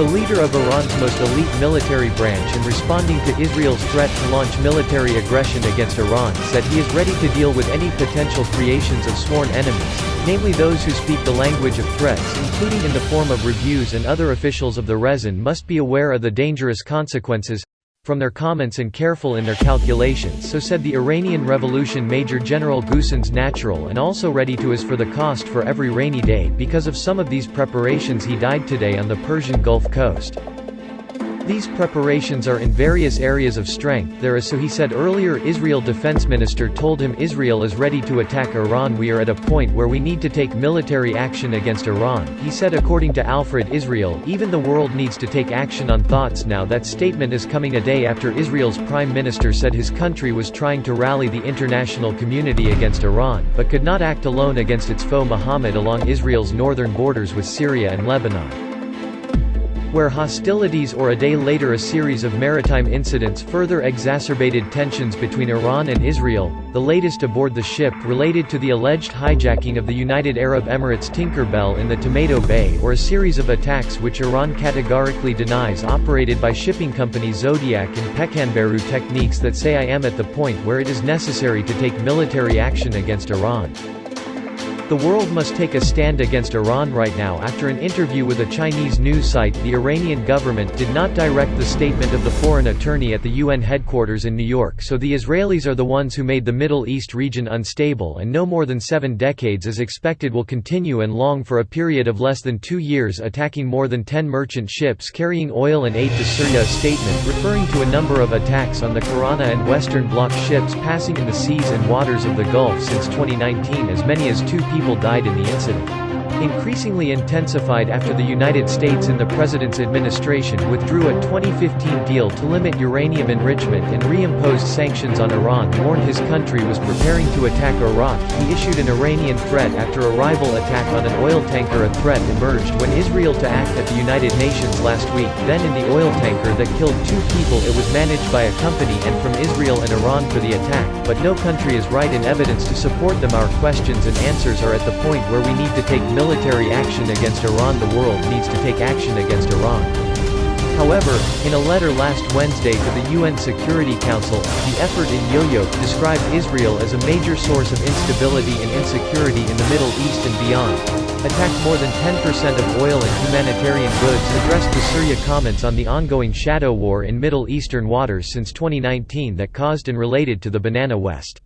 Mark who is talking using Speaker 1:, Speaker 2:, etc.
Speaker 1: the leader of Iran's most elite military branch and responding to Israel's threat to launch military aggression against Iran, said he is ready to deal with any potential creations of sworn enemies, namely those who speak the language of threats, including in the form of reviews, and other officials of the region must be aware of the dangerous consequences from their comments and careful in their calculations, so said the Iranian Revolution Major General Ghussan's natural, and also ready to is for the cost for every rainy day. Because of some of these preparations he died today on the Persian Gulf coast. These preparations are in various areas of strength there is, so he said earlier. Israel Defense Minister told him Israel is ready to attack Iran. We are at a point where we need to take military action against Iran, he said. According to Alfred Israel, even the world needs to take action on thoughts now. That statement is coming a day after Israel's prime minister said his country was trying to rally the international community against Iran, but could not act alone against its foe Muhammad along Israel's northern borders with Syria and Lebanon, where hostilities, or a day later a series of maritime incidents, further exacerbated tensions between Iran and Israel, the latest aboard the ship related to the alleged hijacking of the United Arab Emirates Tinkerbell in the Tomato Bay, or a series of attacks which Iran categorically denies operated by shipping company Zodiac and Pekanbaru techniques that say I am at the point where it is necessary to take military action against Iran. The world must take a stand against Iran right now. After an interview with a Chinese news site, the Iranian government did not direct the statement of the foreign attorney at the UN headquarters in New York, so the Israelis are the ones who made the Middle East region unstable, and no more than 7 decades is expected will continue, and long for a period of less than 2 years, attacking more than 10 merchant ships carrying oil and aid to Syria. A statement referring to a number of attacks on the Karana and Western Bloc ships passing in the seas and waters of the Gulf since 2019. As many as 2 people died in the incident. Increasingly intensified after the United States in the President's administration withdrew a 2015 deal to limit uranium enrichment and reimposed sanctions on Iran, warned his country was preparing to attack Iraq. He issued an Iranian threat after a rival attack on an oil tanker. A threat emerged when Israel to act at the United Nations last week. Then in the oil tanker that killed 2 people, it was managed by a company and from Israel and Iran for the attack, but no country is right in evidence to support them. Our questions and answers are at the point where we need to take military action against Iran. The world needs to take action against Iran. However, in a letter last Wednesday to the UN Security Council, the effort in Yo-Yo described Israel as a major source of instability and insecurity in the Middle East and beyond, attacked more than 10% of oil and humanitarian goods, addressed the Syria comments on the ongoing shadow war in Middle Eastern waters since 2019 that caused and related to the Banana West.